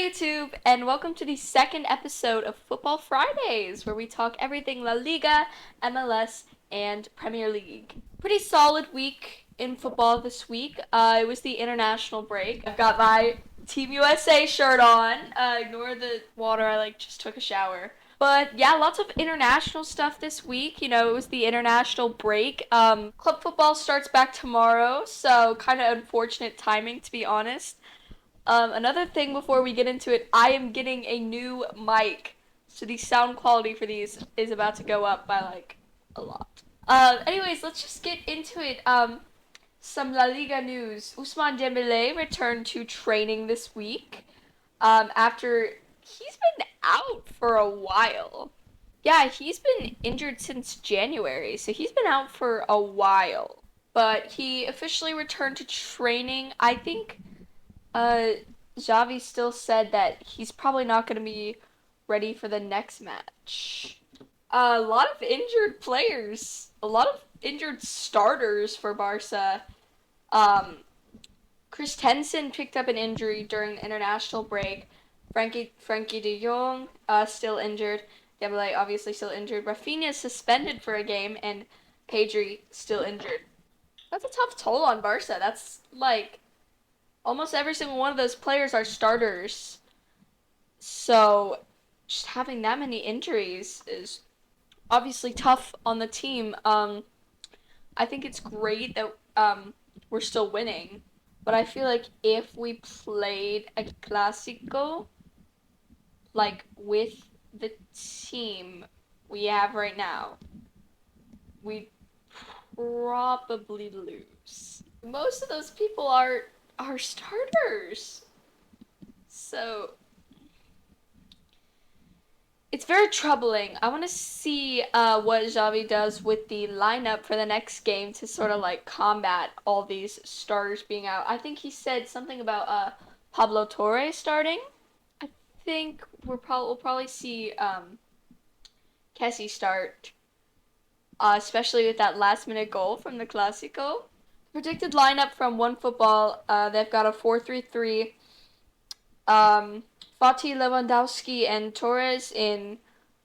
YouTube, and welcome to the second episode of Football Fridays, where we talk everything La Liga, MLS, and Premier League. Pretty solid week in football this week. It was the international break. I've got my Team USA shirt on. Ignore the water, I just took a shower. But yeah, lots of international stuff this week. It was the international break. Club football starts back tomorrow, so kind of unfortunate timing, to be honest. Another thing before we get into it, I am getting a new mic, so the sound quality for these is about to go up by a lot. Anyways, let's just get into it. Some La Liga news. Ousmane Dembele returned to training this week. After he's been out for a while. Yeah, he's been injured since January, so he's been out for a while. But he officially returned to training. I think uh, Xavi still said that he's probably not going to be ready for the next match. A lot of injured players, a lot of injured starters for Barca. Um, Christensen picked up an injury during the international break. Frankie de Jong still injured. Dembele obviously still injured. Rafinha suspended for a game, and Pedri still injured. That's a tough toll on Barca. That's almost every single one of those players are starters. So just having that many injuries is obviously tough on the team. I think it's great that we're still winning, but I feel like if we played a Clásico with the team we have right now, we'd probably lose. Most of those people are starters. So it's very troubling. I want to see what Xavi does with the lineup for the next game to sort of combat all these starters being out. I think he said something about Pablo Torre starting. I think we'll probably see Kessie start, especially with that last minute goal from the Clásico. Predicted lineup from OneFootball, they've got a 4-3-3. Fati, Lewandowski, and Torres in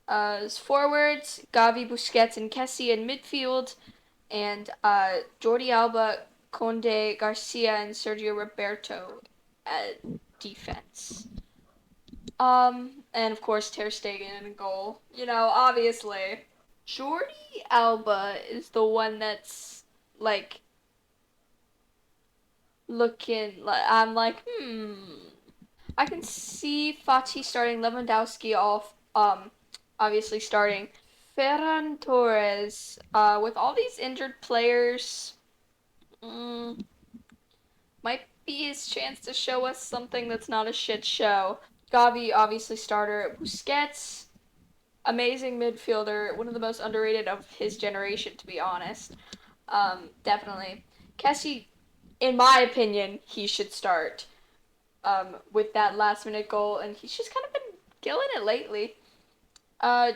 forwards, Gavi, Busquets, and Kessie in midfield, and Jordi Alba, Conde, Garcia, and Sergio Roberto at defense. And of course Ter Stegen in goal. Obviously. Jordi Alba is the one that's looking I can see Fati starting, Lewandowski off, obviously starting. Ferran Torres, with all these injured players, might be his chance to show us something that's not a shit show. Gavi, obviously starter. Busquets, amazing midfielder, one of the most underrated of his generation, to be honest. Definitely. Kessie, in my opinion, he should start. With that last minute goal, and he's just kind of been killing it lately. Yeah,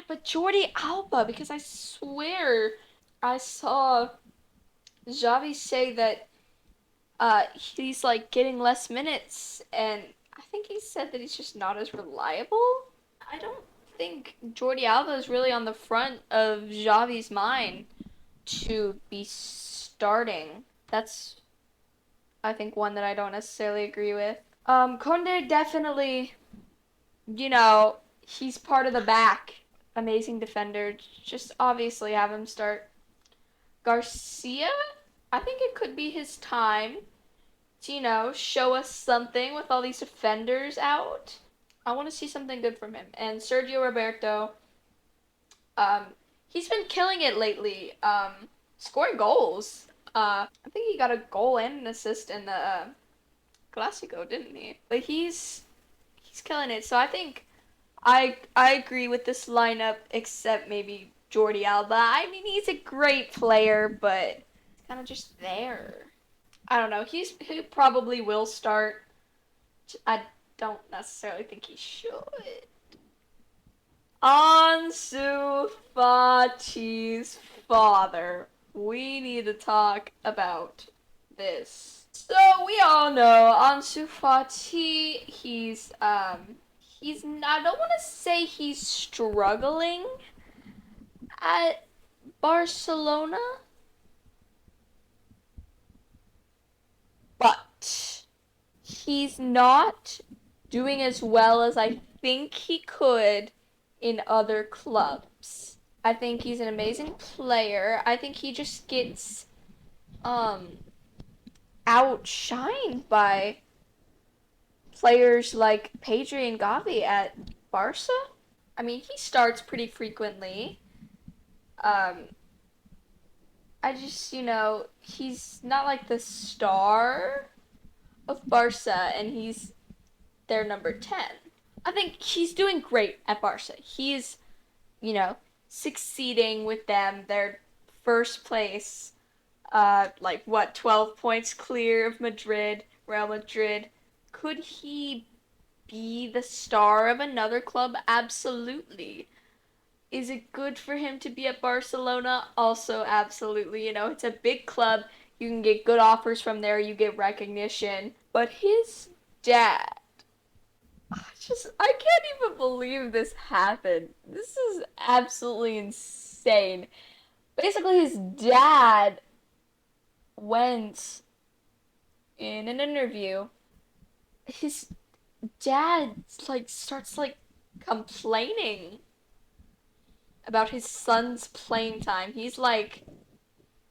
but Jordi Alba, because I swear I saw Xavi say that he's getting less minutes, and I think he said that he's just not as reliable. I don't think Jordi Alba is really on the front of Xavi's mind to be starting. That's, I think, one that I don't necessarily agree with. Conde definitely, he's part of the back. Amazing defender. Just obviously have him start. Garcia, I think it could be his time to, show us something with all these defenders out. I want to see something good from him. And Sergio Roberto, he's been killing it lately, scoring goals. I think he got a goal and an assist in the Clásico, didn't he? But he's killing it. So I think I agree with this lineup, except maybe Jordi Alba. I mean, he's a great player, but he's kind of just there. I don't know. He probably will start. I don't necessarily think he should. Ansu Fati's father. We need to talk about this. So we all know Ansu Fati. He's not, I don't want to say he's struggling at Barcelona, but he's not doing as well as I think he could in other clubs. I think he's an amazing player. I think he just gets um outshined by players like Pedri and Gavi at Barca. I mean, he starts pretty frequently. Um, I just, he's not like the star of Barca, and he's their number 10. I think he's doing great at Barca. He's, you know, succeeding with them. They're first place, like what, 12 points clear of Madrid, Real Madrid. Could he be the star of another club? Absolutely. Is it good for him to be at Barcelona? Also, absolutely. It's a big club. You can get good offers from there, you get recognition. But his dad, I can't even believe this happened. This is absolutely insane. Basically, his dad went in an interview. His dad, starts, complaining about his son's playing time. He's like,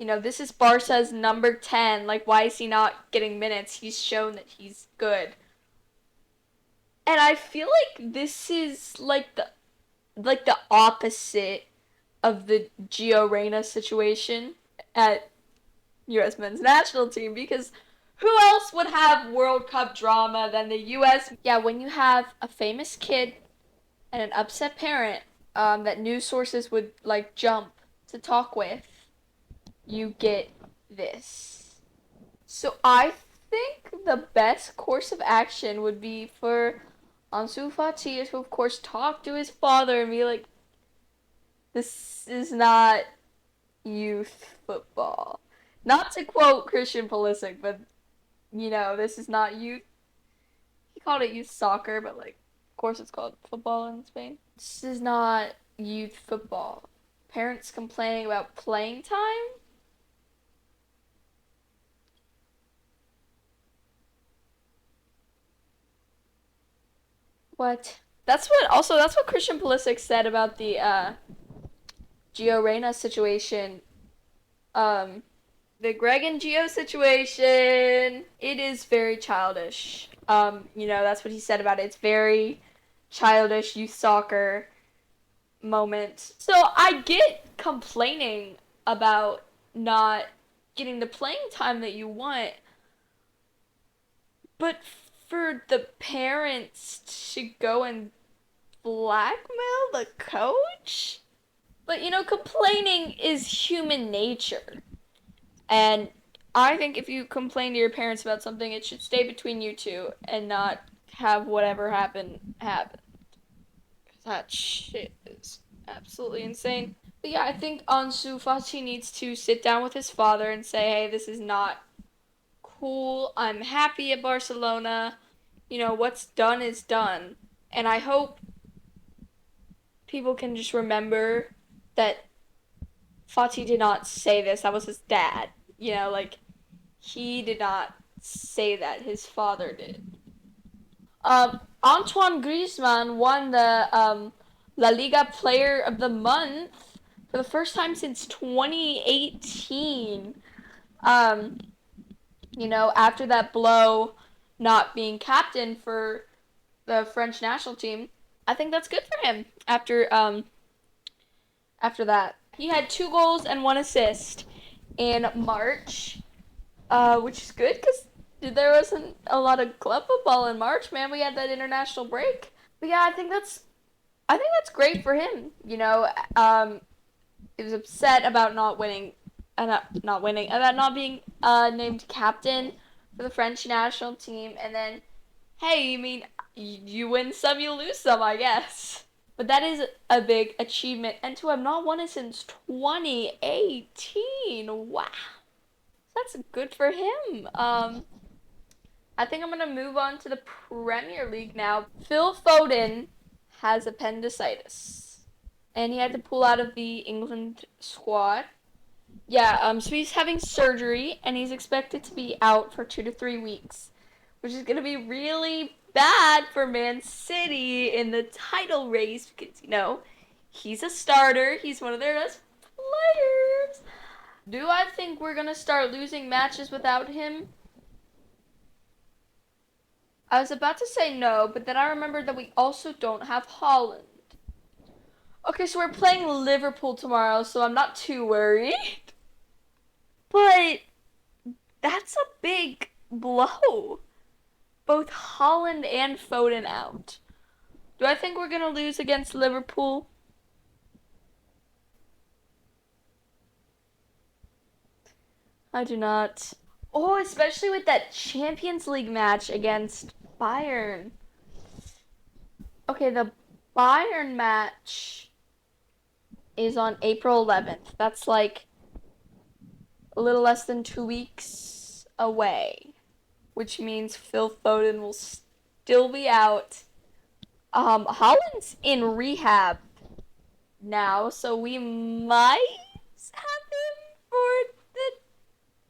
this is Barca's number 10. Like, why is he not getting minutes? He's shown that he's good. And I feel like this is like the opposite of the Gio Reyna situation at US men's national team, because who else would have World Cup drama than the US? Yeah, when you have a famous kid and an upset parent, that news sources would jump to talk with, you get this. So I think the best course of action would be for Ansu Fati to, of course, talk to his father and be like, this is not youth football. Not to quote Christian Pulisic, but, this is not youth. He called it youth soccer, but, of course it's called football in Spain. This is not youth football. Parents complaining about playing time? What? That's what Christian Pulisic said about the Gio Reyna situation. Um, the Greg and Gio situation. It is very childish. That's what he said about it. It's very childish youth soccer moment. So I get complaining about not getting the playing time that you want, but for the parents to go and blackmail the coach? But complaining is human nature. And I think if you complain to your parents about something, it should stay between you two and not have whatever happen. That shit is absolutely insane. But yeah, I think Ansu Fati needs to sit down with his father and say, hey, this is not cool. I'm happy at Barcelona. What's done is done. And I hope people can just remember that Fati did not say this. That was his dad. He did not say that. His father did. Antoine Griezmann won the La Liga Player of the Month for the first time since 2018. Um, after that blow, not being captain for the French national team, I think that's good for him. After that, he had 2 goals and 1 assist in March, which is good because there wasn't a lot of club football in March. Man, we had that international break. But yeah, I think that's great for him. He was upset about not winning, not winning, about not being named captain for the French national team, and then, hey, I mean, you win some, you lose some, I guess. But that is a big achievement, and to have not won it since 2018, wow, that's good for him. I think I'm going to move on to the Premier League now. Phil Foden has appendicitis, and he had to pull out of the England squad. Yeah, so he's having surgery, and he's expected to be out for 2 to 3 weeks, which is going to be really bad for Man City in the title race because, he's a starter. He's one of their best players. Do I think we're going to start losing matches without him? I was about to say no, but then I remembered that we also don't have Holland. Okay, so we're playing Liverpool tomorrow, so I'm not too worried. But that's a big blow. Both Holland and Foden out. Do I think we're going to lose against Liverpool? I do not. Oh, especially with that Champions League match against Bayern. Okay, the Bayern match is on April 11th. That's like a little less than 2 weeks away, which means Phil Foden will still be out. Holland's in rehab now, so we might have him for the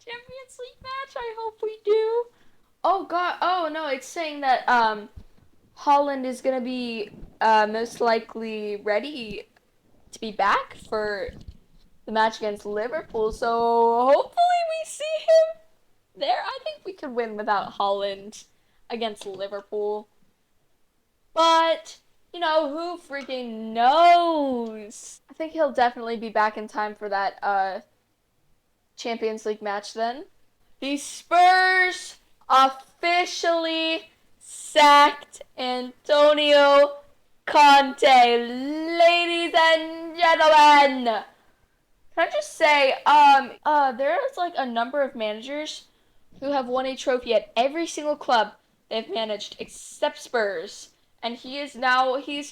Champions League match. I hope we do. Oh god, oh no, it's saying that Holland is gonna be most likely ready to be back for the match against Liverpool, so hopefully we see him there. I think we could win without Holland against Liverpool. But, who freaking knows? I think he'll definitely be back in time for that Champions League match then. The Spurs officially sacked Antonio Conte. Ladies and gentlemen, can I just say, there's like a number of managers who have won a trophy at every single club they've managed except Spurs. And he's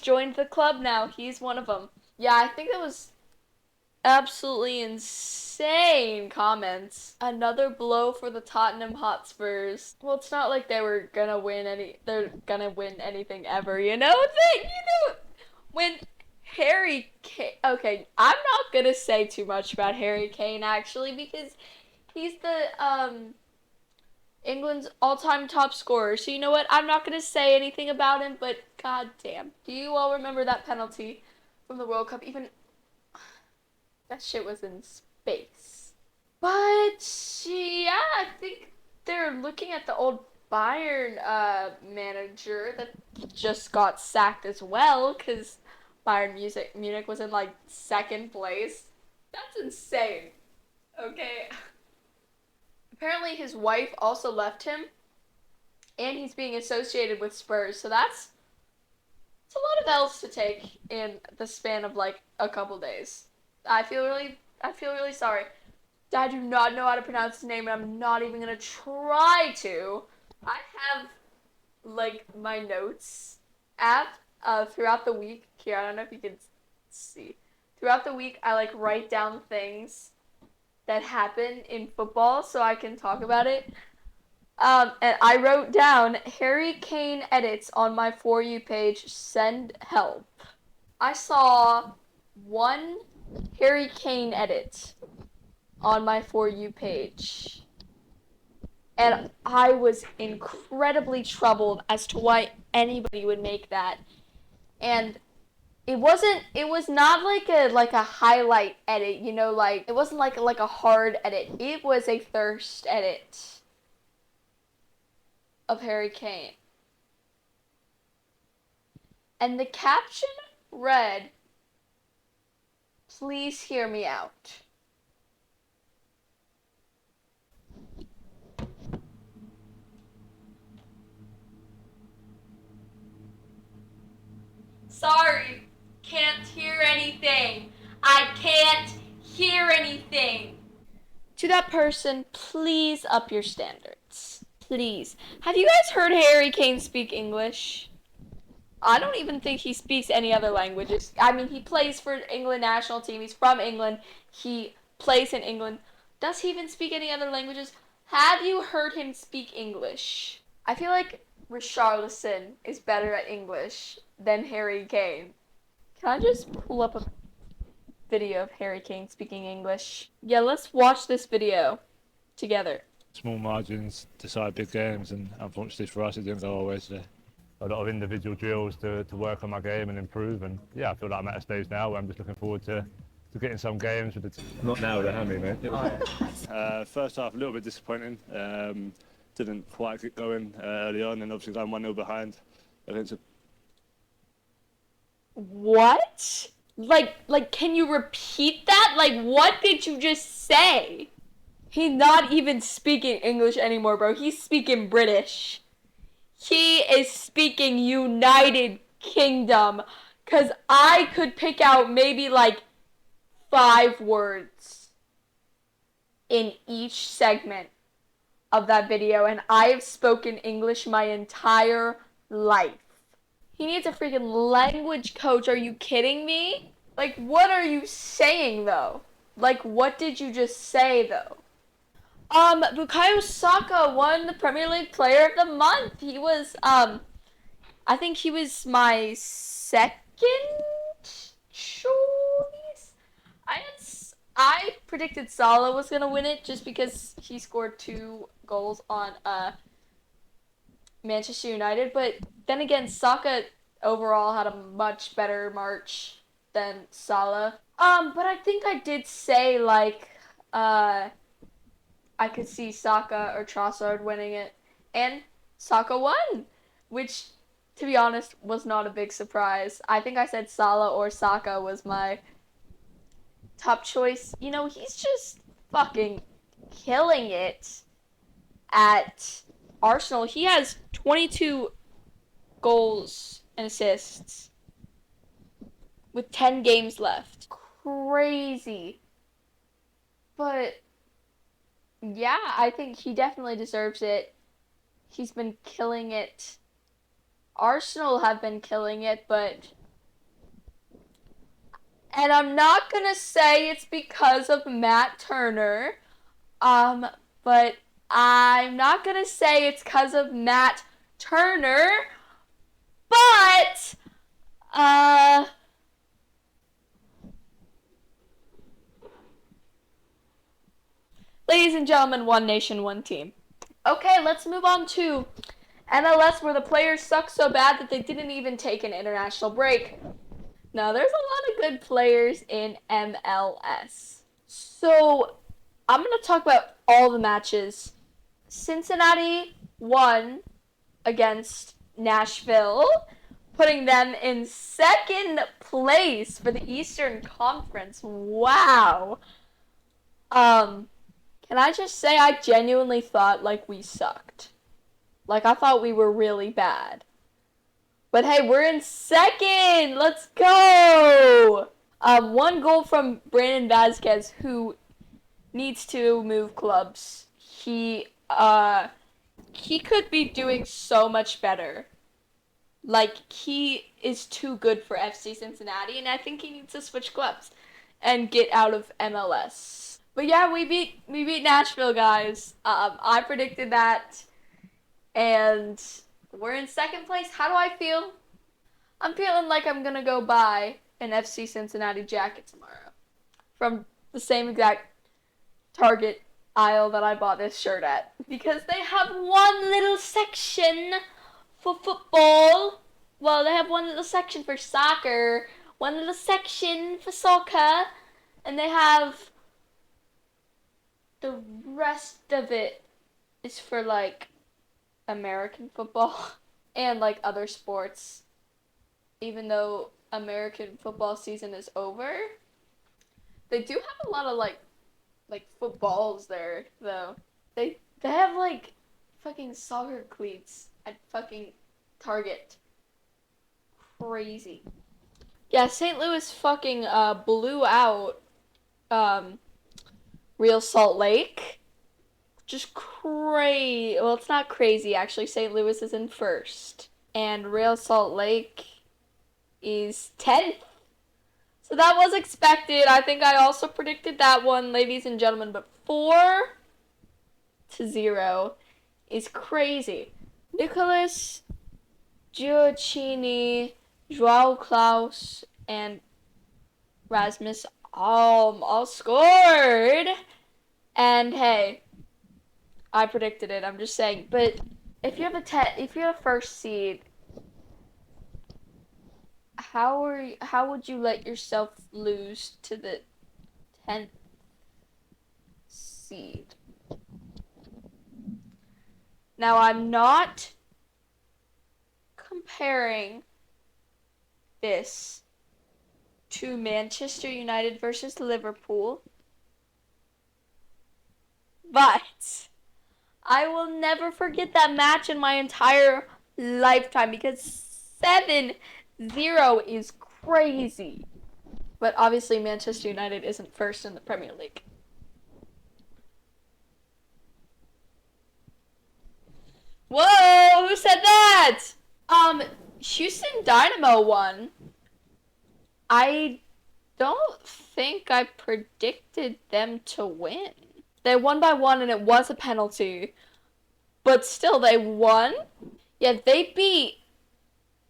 joined the club now. He's one of them. Yeah, I think that was absolutely insane comments. Another blow for the Tottenham Hotspurs. Well, it's not like they're gonna win anything ever, when Harry Kane. Okay, I'm not gonna say too much about Harry Kane actually because he's the England's all-time top scorer. So you know what? I'm not gonna say anything about him, but goddamn, do you all remember that penalty from the World Cup? Even that shit was in space. But yeah, I think they're looking at the old Bayern manager that just got sacked as well because Bayern Munich was in like second place. That's insane. Okay. Apparently his wife also left him and he's being associated with Spurs. So it's a lot of L's to take in the span of like a couple days. I feel really sorry. I do not know how to pronounce his name and I'm not even gonna try to. I have like my notes app throughout the week. Here, I don't know if you can see. Throughout the week I like write down things that happen in football so I can talk about it. And I wrote down Harry Kane edits on my For You page, send help. I saw one Harry Kane edit on my For You page. And I was incredibly troubled as to why anybody would make that. And it was not like a highlight edit, like it wasn't like a hard edit. It was a thirst edit of Harry Kane. And the caption read, "Please hear me out." Sorry, can't hear anything. I can't hear anything. To that person, please up your standards. Please. Have you guys heard Harry Kane speak English? I don't even think he speaks any other languages. I mean, he plays for England national team. He's from England. He plays in England. Does he even speak any other languages? Have you heard him speak English? I feel like Richarlison is better at English than Harry Kane. Can I just pull up a video of Harry Kane speaking English? Yeah, let's watch this video together. Small margins decide big games, and unfortunately for us, it didn't go our way today. A lot of individual drills to work on my game and improve, and yeah, I feel like I'm at a stage now where I'm just looking forward to getting some games with the team. Not now with a hammy, mate. First half, a little bit disappointing. Didn't quite get going early on, and obviously going 1-0 behind against a What? Like, can you repeat that? Like, what did you just say? He's not even speaking English anymore, bro. He's speaking British. He is speaking United Kingdom. Because I could pick out maybe like 5 words in each segment of that video, and I have spoken English my entire life. He needs a freaking language coach. Are you kidding me? Like, what are you saying, though? Like, what did you just say, though? Bukayo Saka won the Premier League Player of the Month. He was, I think he was my second choice. I predicted Salah was gonna win it just because he scored 2 goals on, Manchester United, but then again, Saka overall had a much better March than Salah. But I think I did say, like, I could see Saka or Trossard winning it, and Saka won, which, to be honest, was not a big surprise. I think I said Salah or Saka was my top choice. You know, he's just fucking killing it at Arsenal. He has 22 goals and assists with 10 games left. Crazy. But yeah, I think he definitely deserves it. He's been killing it. Arsenal have been killing it, but... And I'm not gonna say it's because of Matt Turner, but I'm not gonna say it's because of Matt Turner, but, ladies and gentlemen, one nation, one team. Okay, let's move on to MLS, where the players suck so bad that they didn't even take an international break. Now, there's a lot of good players in MLS. So, I'm going to talk about all the matches. Cincinnati won against Nashville, putting them in second place for the Eastern Conference. Wow. Can I just say I genuinely thought, like, we sucked. Like, I thought we were really bad. But hey, we're in second! Let's go! 1 goal from Brandon Vazquez, who needs to move clubs. He could be doing so much better. Like, he is too good for FC Cincinnati, and I think he needs to switch clubs and get out of MLS. But yeah, we beat Nashville, guys. I predicted that, and we're in second place. How do I feel? I'm feeling like I'm gonna go buy an FC Cincinnati jacket tomorrow from the same exact Target aisle that I bought this shirt at, because they have one little section for football. Well, they have one little section for soccer, one little section for soccer, and they have the rest of it is for, like, American football and, like, other sports. Even though American football season is over, they do have a lot of, like footballs there, though. They have, like, fucking soccer cleats at fucking Target. Crazy. Yeah, St. Louis fucking blew out Real Salt Lake. Just crazy. Well, it's not crazy, actually. St. Louis is in first, and Real Salt Lake is 10th. So that was expected. I think I also predicted that one, ladies and gentlemen. But 4-0 is crazy. Nicholas Gioacchini, Joao Klaus, and Rasmus all scored. And hey, I predicted it. I'm just saying. But if you have if you have first seed, how would you let yourself lose to the 10th seed? Now I'm not comparing this to Manchester United versus Liverpool, but I will never forget that match in my entire lifetime because 7-0 is crazy. But obviously Manchester United isn't first in the Premier League. Whoa, who said that? Houston Dynamo won. I don't think I predicted them to win. They won by 1 and it was a penalty. But still, they won. Yeah, they beat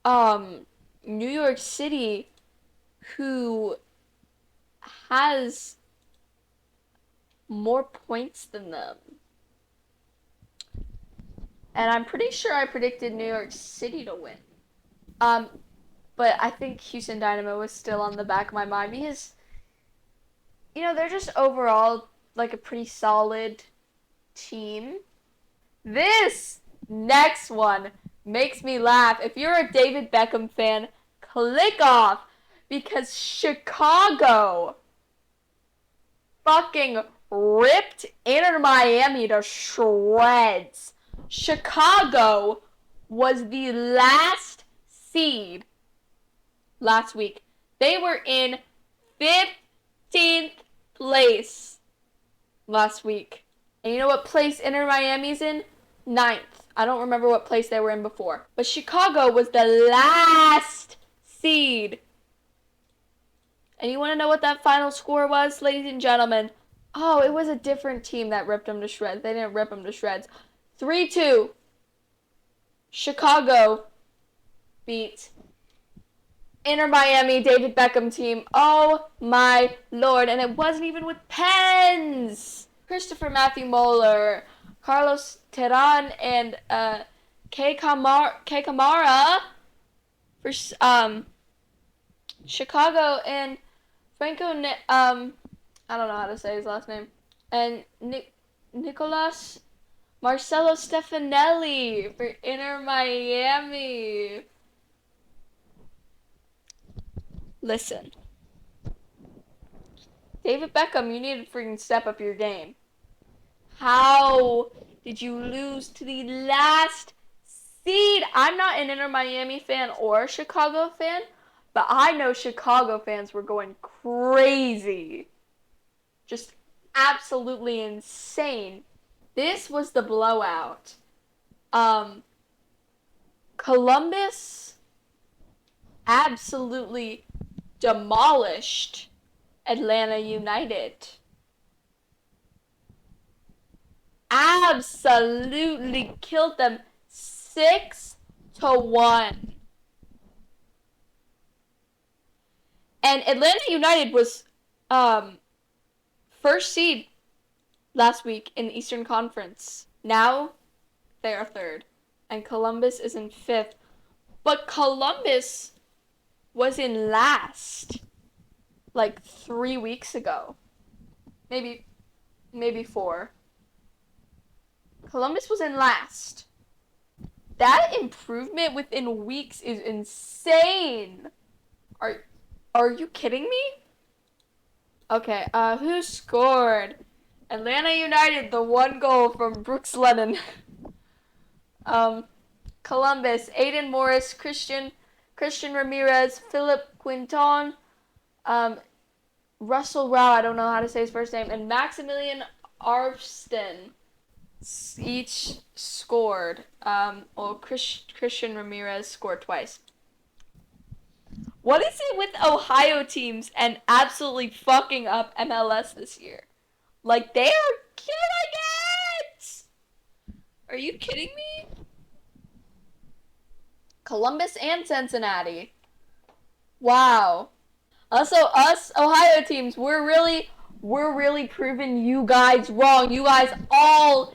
New York City, who has more points than them. And I'm pretty sure I predicted New York City to win. Um, but I think Houston Dynamo was still on the back of my mind because, they're just overall like a pretty solid team. This next one makes me laugh. If you're a David Beckham fan, click off because Chicago fucking ripped Inter Miami to shreds. Chicago was the last seed last week. They were in 15th place last week. And you know what place Inter Miami's in? 9th. I don't remember what place they were in before. But Chicago was the last seed. And you want to know what that final score was, ladies and gentlemen? Oh, it was a different team that ripped them to shreds. They didn't rip them to shreds. 3-2. Chicago beat Inter Miami David Beckham team. Oh my lord. And it wasn't even with pens. Christopher Matthew Moeller, Carlos Terran, and K. Kamara for Chicago, and Franco I don't know how to say his last name, and Nicolas Marcelo Stefanelli for Inter Miami. Listen, David Beckham, you need to freaking step up your game. How did you lose to the last seed? I'm not an Inter Miami fan or a Chicago fan, but I know Chicago fans were going crazy. Just absolutely insane. This was the blowout. Columbus absolutely demolished Atlanta United. Absolutely killed them 6-1. And Atlanta United was first seed last week in the Eastern Conference. Now they are third. And Columbus is in fifth. But Columbus was in last like 3 weeks ago. Maybe 4. Columbus was in last. That improvement within weeks is insane. Are you kidding me? Okay, who scored? Atlanta United, the 1 goal from Brooks Lennon. Columbus, Aiden Morris, Christian Ramirez, Philip Quinton, Russell Rao, I don't know how to say his first name, and Maximilian Arvston each scored. Christian Ramirez scored twice. What is it with Ohio teams and absolutely fucking up MLS this year? Like, they are killing it! Are you kidding me? Columbus and Cincinnati. Wow. Also, us Ohio teams, we're really proving you guys wrong. You guys all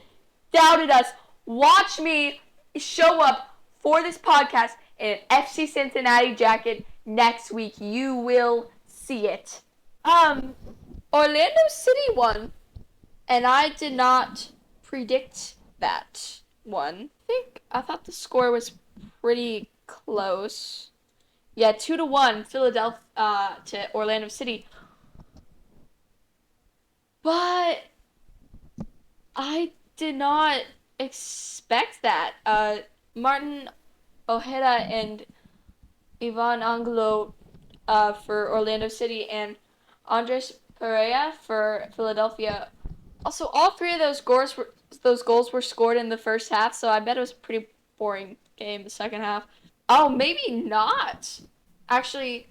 doubted us. Watch me show up for this podcast in an FC Cincinnati jacket next week. You will see it. Um, Orlando City won, and I did not predict that one. I thought the score was pretty close. Yeah, 2-1 Philadelphia to Orlando City. But I did not expect that. Martin Ojeda and Ivan Angelo for Orlando City and Andres Perea for Philadelphia. Also, all three of those goals were scored in the first half, so I bet it was a pretty boring game the second half. Oh, maybe not. Actually,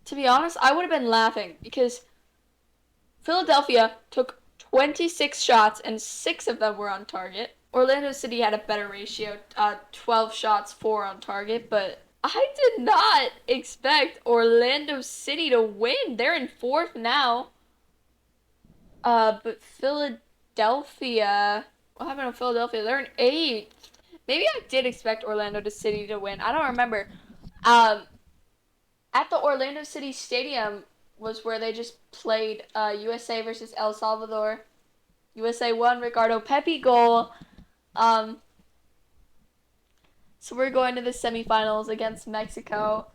to be honest, I would have been laughing because Philadelphia took 26 shots and 6 of them were on target. Orlando City had a better ratio, 12 shots, 4 on target, but I did not expect Orlando City to win. They're in 4th now. But Philadelphia, what happened to Philadelphia? They're in 8th. Maybe I did expect Orlando City to win. I don't remember. Um, at the Orlando City Stadium was where they just played USA versus El Salvador. USA won, Ricardo Pepi goal. Um, so we're going to the semifinals against Mexico.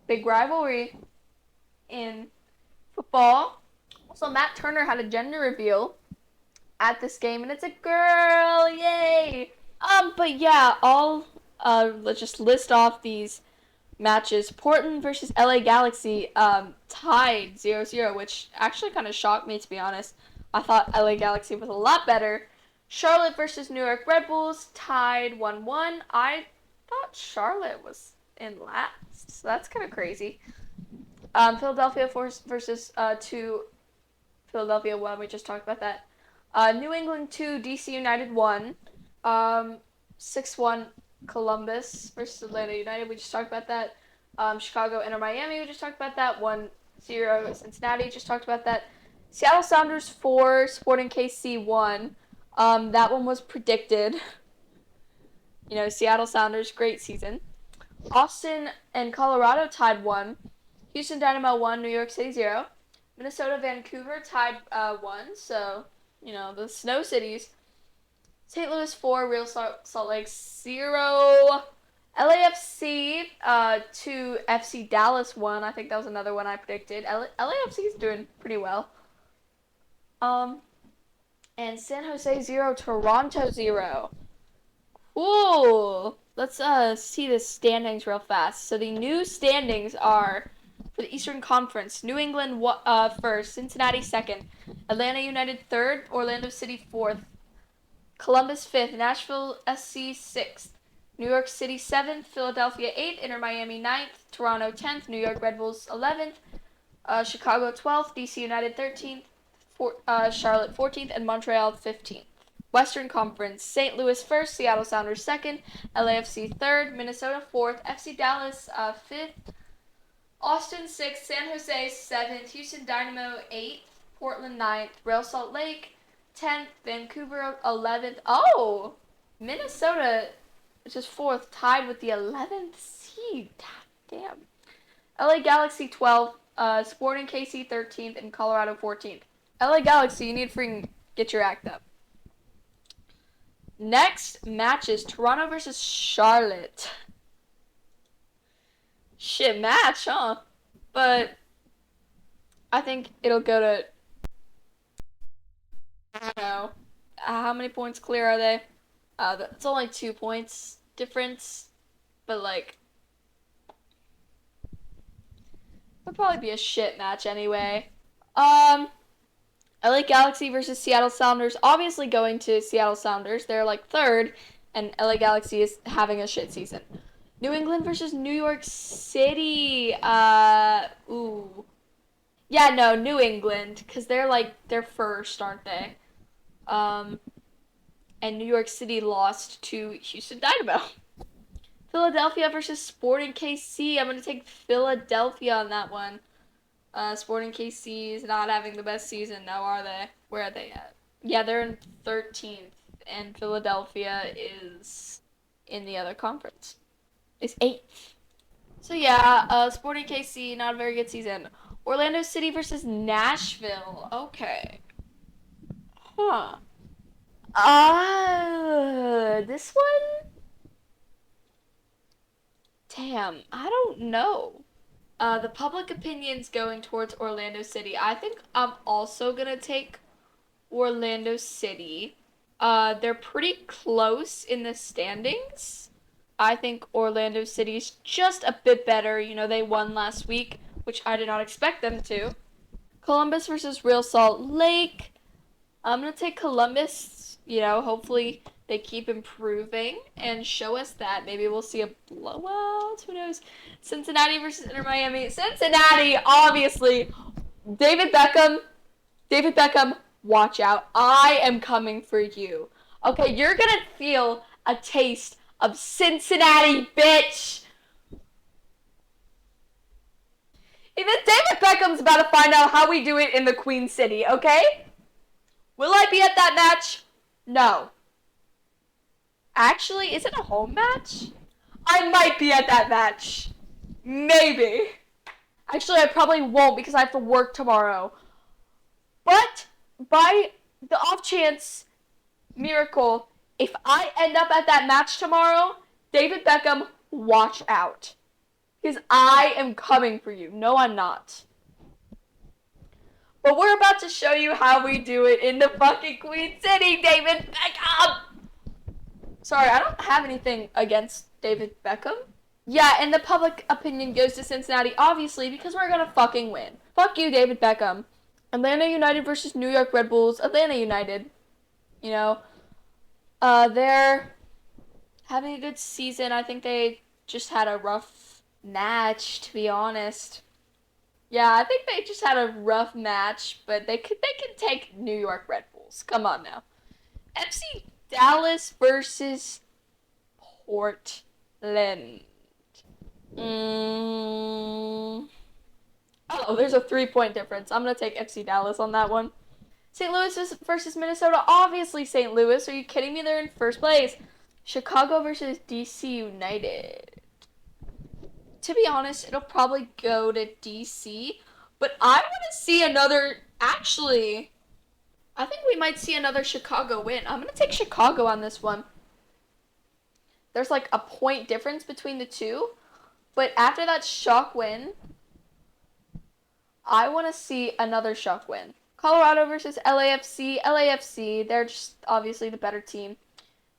Big rivalry in football. Also, Matt Turner had a gender reveal at this game, and it's a girl, yay! But yeah, let's just list off these matches. Portland versus LA Galaxy tied 0-0, which actually kind of shocked me, to be honest. I thought LA Galaxy was a lot better. Charlotte versus New York Red Bulls tied 1-1. I thought Charlotte was in last, so that's kind of crazy. Philadelphia versus 2. Philadelphia 1, we just talked about that. New England 2, DC United 1. 6-1 Columbus versus Atlanta United, we just talked about that. Chicago Inter Miami, we just talked about that. 1-0 Cincinnati, just talked about that. Seattle Sounders 4, Sporting KC 1. That one was predicted. You know, Seattle Sounders, great season. Austin and Colorado tied 1. Houston Dynamo 1, New York City 0. Minnesota Vancouver tied 1, so, you know, the snow cities. St. Louis 4, Real Salt Lake 0. LAFC 2, FC Dallas 1. I think that was another one I predicted. LAFC is doing pretty well. And San Jose 0, Toronto 0. Cool. Let's see the standings real fast. So the new standings are for the Eastern Conference: New England first, Cincinnati second, Atlanta United third, Orlando City fourth, Columbus fifth, Nashville SC sixth, New York City seventh, Philadelphia eighth, Inter Miami ninth, Toronto 10th, New York Red Bulls 11th, Chicago 12th, DC United 13th, Charlotte 14th, and Montreal 15th. Western Conference: St. Louis first, Seattle Sounders second, LAFC third, Minnesota fourth, FC Dallas fifth, Austin 6th, San Jose 7th, Houston Dynamo 8th, Portland 9th, Real Salt Lake 10th, Vancouver 11th. Oh! Minnesota, which is 4th, tied with the 11th seed. Damn. LA Galaxy 12th, Sporting KC 13th, and Colorado 14th. LA Galaxy, you need to freaking get your act up. Next match is Toronto versus Charlotte. Shit match, huh? But I think it'll go to, I don't know, how many points clear are they? It's only 2 points difference, but like, it'll probably be a shit match anyway. LA Galaxy versus Seattle Sounders. Obviously going to Seattle Sounders. They're like third, and LA Galaxy is having a shit season. New England versus New York City. Ooh. Yeah, no, New England, because they're first, aren't they? and New York City lost to Houston Dynamo. Philadelphia versus Sporting KC. I'm going to take Philadelphia on that one. Sporting KC is not having the best season now, are they? Where are they at? Yeah, they're in 13th, and Philadelphia is in the other conference. It's 8th. So yeah, Sporting KC, not a very good season. Orlando City versus Nashville. Okay. Huh. This one? Damn, I don't know. The public opinion's going towards Orlando City. I think I'm also gonna take Orlando City. They're pretty close in the standings. I think Orlando City's just a bit better. You know, they won last week, which I did not expect them to. Columbus versus Real Salt Lake. I'm going to take Columbus. You know, hopefully they keep improving and show us that. Maybe we'll see a blowout. Who knows? Cincinnati versus Inter Miami. Cincinnati, obviously. David Beckham. David Beckham, watch out. I am coming for you. Okay, you're going to feel a taste of Cincinnati, bitch. Even David Beckham's about to find out how we do it in the Queen City, okay? Will I be at that match? No. Actually, is it a home match? I might be at that match. Maybe. Actually, I probably won't because I have to work tomorrow. But by the off chance miracle, if I end up at that match tomorrow, David Beckham, watch out. Because I am coming for you. No, I'm not. But we're about to show you how we do it in the fucking Queen City, David Beckham! Sorry, I don't have anything against David Beckham. Yeah, and the public opinion goes to Cincinnati, obviously, because we're gonna fucking win. Fuck you, David Beckham. Atlanta United versus New York Red Bulls. Atlanta United. You know, they're having a good season. I think they just had a rough match, to be honest. Yeah, I think they just had a rough match, but they can take New York Red Bulls. Come on now. FC Dallas versus Portland. Oh, there's a 3-point difference. I'm going to take FC Dallas on that one. St. Louis versus Minnesota. Obviously St. Louis. Are you kidding me? They're in first place. Chicago versus DC United. To be honest, it'll probably go to DC. But I want to see another... Actually, I think we might see another Chicago win. I'm going to take Chicago on this one. There's like a point difference between the two. But after that shock win, I want to see another shock win. Colorado versus LAFC. LAFC, they're just obviously the better team.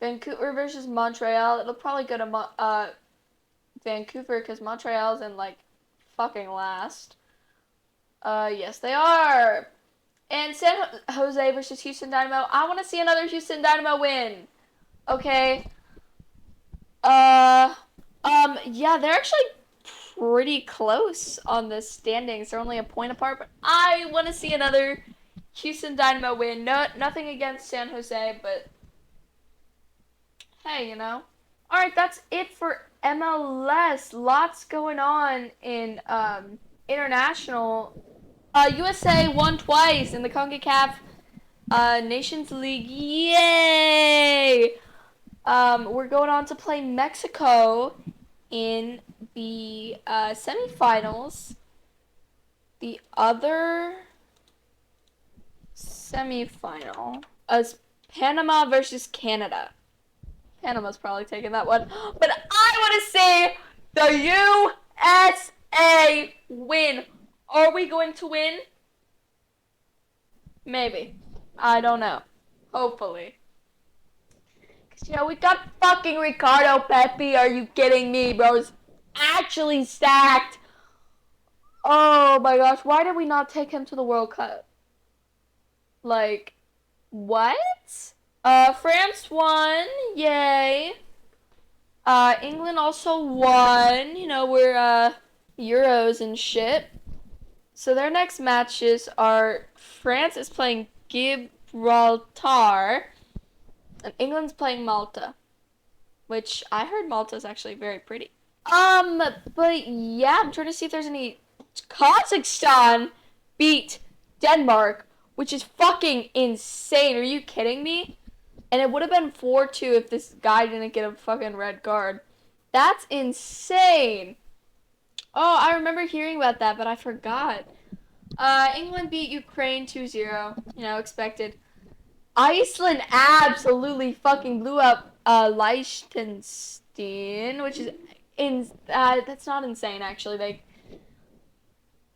Vancouver versus Montreal. It'll probably go to Vancouver because Montreal's in like fucking last. Yes, they are. And San Jose versus Houston Dynamo. I want to see another Houston Dynamo win. Okay. Yeah, they're actually pretty close on the standings. They're only a point apart, but I want to see another Houston Dynamo win. No, nothing against San Jose, but hey, you know. All right, that's it for MLS. Lots going on in international. USA won twice in the CONCACAF Nations League. Yay! We're going on to play Mexico in the semifinals. The other semifinal is Panama versus Canada. Panama's probably taking that one. But I want to see the USA win. Are we going to win? Maybe. I don't know. Hopefully. Because, you know, we got fucking Ricardo Pepi. Are you kidding me, bro? It's actually stacked. Oh my gosh. Why did we not take him to the World Cup? Like, what? France won. Yay. England also won. You know, we're, Euros and shit. So their next matches are France is playing Gibraltar. And England's playing Malta, which I heard Malta's actually very pretty. But yeah, I'm trying to see if there's any. Kazakhstan beat Denmark, which is fucking insane. Are you kidding me? And it would have been 4-2 if this guy didn't get a fucking red card. That's insane. Oh, I remember hearing about that, but I forgot. England beat Ukraine 2-0. You know, expected. Iceland absolutely fucking blew up Liechtenstein, which is that's not insane actually. They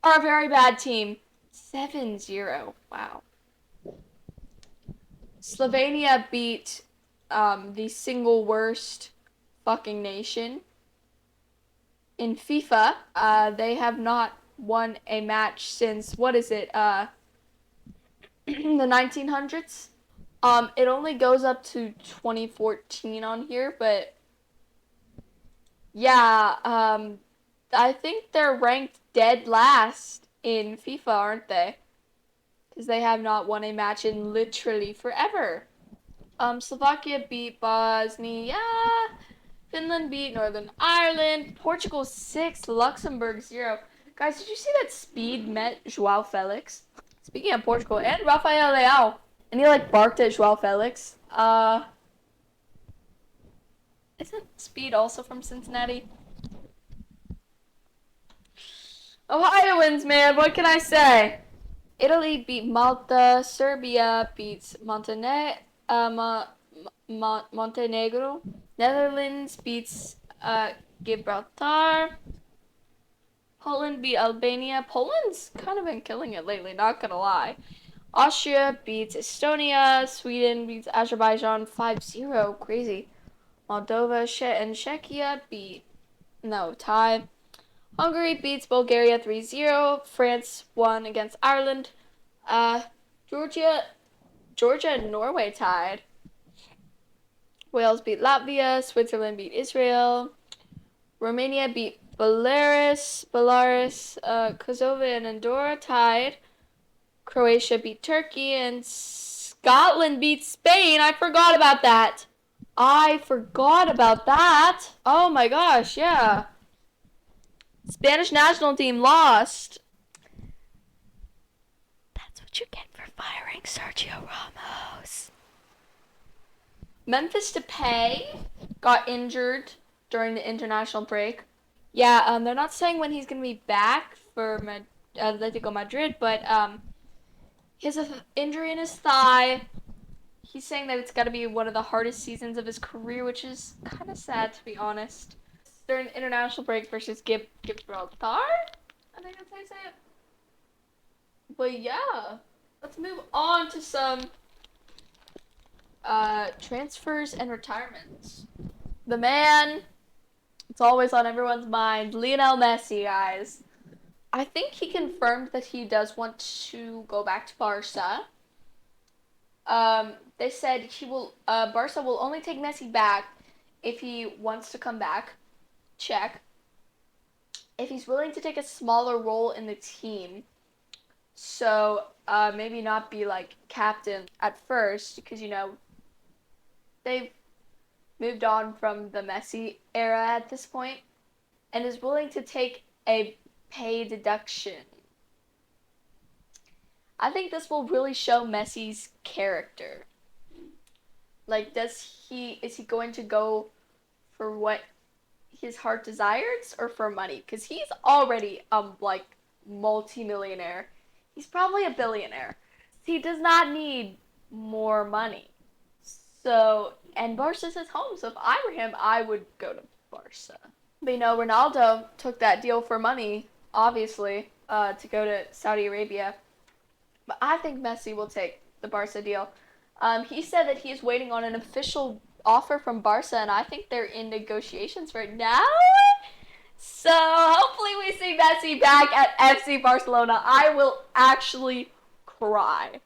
are a very bad team. 7-0. Wow. Slovenia beat the single worst fucking nation in FIFA. They have not won a match since what is it? The 1900s. It only goes up to 2014 on here, but yeah, I think they're ranked dead last in FIFA, aren't they? Because they have not won a match in literally forever. Slovakia beat Bosnia. Finland beat Northern Ireland. Portugal 6, Luxembourg 0. Guys, did you see that Speed met Joao Felix? Speaking of Portugal, and Rafael Leao. And he like barked at Joao Felix. Isn't Speed also from Cincinnati? Ohioans, man, what can I say? Italy beat Malta. Serbia beats Montenegro. Netherlands beats Gibraltar. Poland beat Albania. Poland's kind of been killing it lately, not gonna lie. Austria beats Estonia. Sweden beats Azerbaijan 5-0. Crazy. Moldova and Czechia tie. Hungary beats Bulgaria 3-0. France won against Ireland. Georgia and Norway tied. Wales beat Latvia. Switzerland beat Israel. Romania beat Belarus. Kosovo and Andorra tied. Croatia beat Turkey. And Scotland beat Spain. I forgot about that. Oh my gosh, yeah. Spanish national team lost. That's what you get for firing Sergio Ramos. Memphis Depay got injured during the international break. Yeah, they're not saying when he's going to be back for Atletico Madrid, but he has an injury in his thigh. He's saying that it's got to be one of the hardest seasons of his career, which is kind of sad, to be honest. During the international break versus Gibraltar? I think that's how you say it. But yeah, let's move on to some transfers and retirements. The man, it's always on everyone's mind, Lionel Messi, guys. I think he confirmed that he does want to go back to Barca. They said Barca will only take Messi back if he wants to come back. Check. If he's willing to take a smaller role in the team. So, maybe not be like captain at first, because, you know, they've moved on from the Messi era at this point, and is willing to take a pay deduction. I think this will really show Messi's character. Like, is he going to go for what his heart desires or for money? Because he's already, like, multi-millionaire. He's probably a billionaire. He does not need more money. So, and Barca's his home, so if I were him, I would go to Barca. But, you know, Ronaldo took that deal for money, obviously, to go to Saudi Arabia. But I think Messi will take the Barca deal. He said that he is waiting on an official offer from Barca, and I think they're in negotiations right now. So hopefully we see Messi back at FC Barcelona. I will actually cry.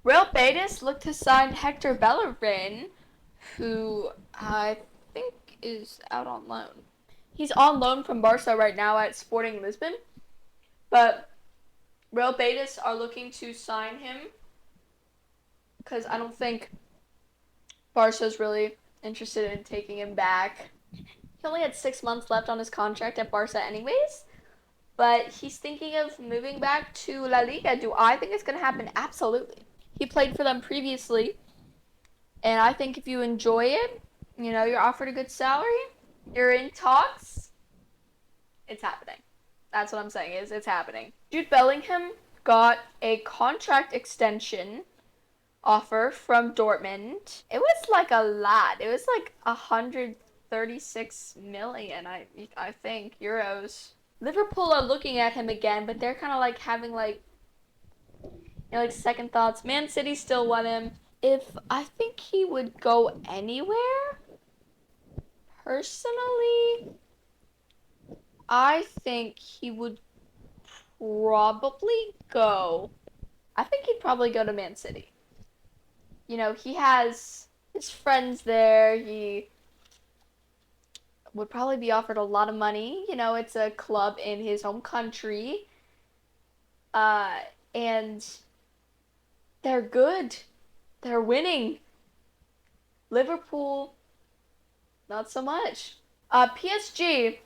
Real Betis look to sign Hector Bellerin, who I think is out on loan. He's on loan from Barca right now at Sporting Lisbon, but Real Betis are looking to sign him because I don't think Barca's really interested in taking him back. He only had 6 months left on his contract at Barca, anyways. But he's thinking of moving back to La Liga. Do I think it's going to happen? Absolutely. He played for them previously, and I think if you enjoy it, you're offered a good salary, you're in talks, it's happening. That's what I'm saying is it's happening. Jude Bellingham got a contract extension offer from Dortmund. It was like a lot. It was like 136 million, I think, euros. Liverpool are looking at him again, but they're kind of like having like second thoughts. Man City still want him. If I think he would go anywhere, personally, I think he would probably go. I think he'd probably go to Man City. He has his friends there. He would probably be offered a lot of money. It's a club in his home country. Uh, and they're good. They're winning. Liverpool, not so much. PSG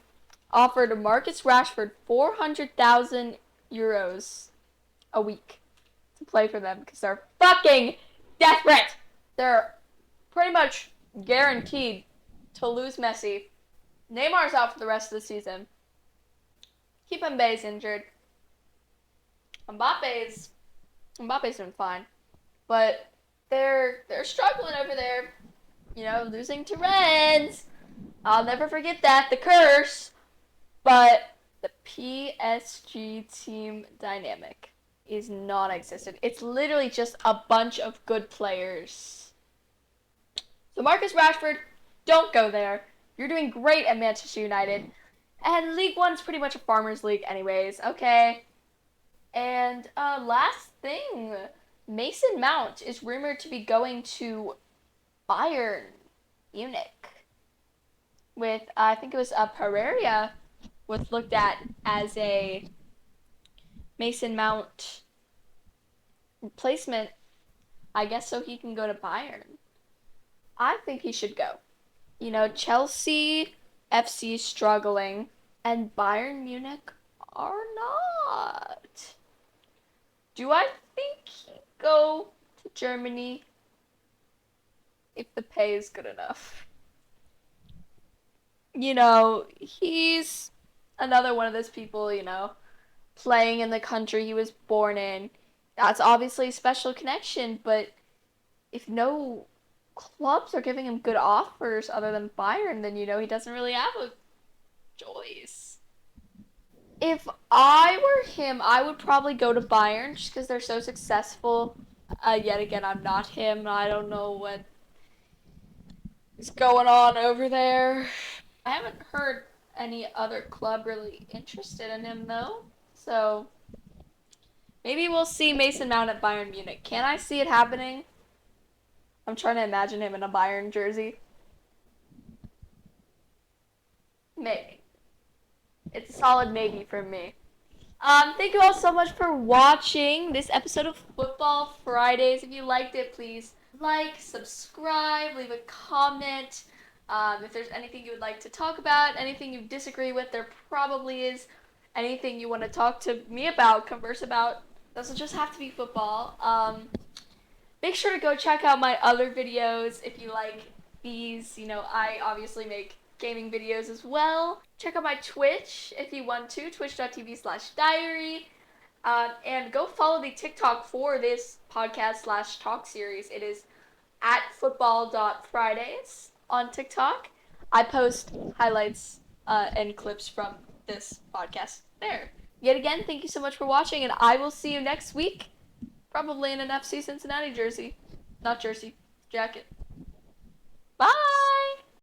offered Marcus Rashford 400,000 euros a week to play for them because they're fucking desperate. They're pretty much guaranteed to lose Messi. Neymar's out for the rest of the season. Mbappe's injured. Mbappe's doing fine, but they're struggling over there. Losing to Rennes. I'll never forget that, the curse. But the PSG team dynamic is non-existent. It's literally just a bunch of good players. So Marcus Rashford, don't go there. You're doing great at Manchester United. And League One's pretty much a farmers league anyways, okay? And last thing, Mason Mount is rumored to be going to Bayern Munich with, I think it was Pereira was looked at as a Mason Mount replacement, I guess, so he can go to Bayern. I think he should go. Chelsea FC is struggling, and Bayern Munich are not. Do I think he'd go to Germany if the pay is good enough? He's another one of those people, playing in the country he was born in. That's obviously a special connection, but if no clubs are giving him good offers other than Bayern, then, he doesn't really have a choice. If I were him, I would probably go to Bayern just because they're so successful. Yet again, I'm not him. I don't know what is going on over there. I haven't heard any other club really interested in him, though. So maybe we'll see Mason Mount at Bayern Munich. Can I see it happening? I'm trying to imagine him in a Bayern jersey. Maybe. It's a solid maybe for me. Thank you all so much for watching this episode of Football Fridays. If you liked it, please like, subscribe, leave a comment. If there's anything you would like to talk about, anything you disagree with, there probably is. Anything you want to talk to me about, converse about, doesn't just have to be football. Make sure to go check out my other videos if you like these. I obviously make gaming videos as well. Check out my Twitch if you want to, twitch.tv/diary. And go follow the TikTok for this podcast/talk series. It is at football.fridays on TikTok. I post highlights and clips from this podcast there. Yet again, thank you so much for watching, and I will see you next week, probably in an FC Cincinnati jersey. Not jersey, jacket. Bye!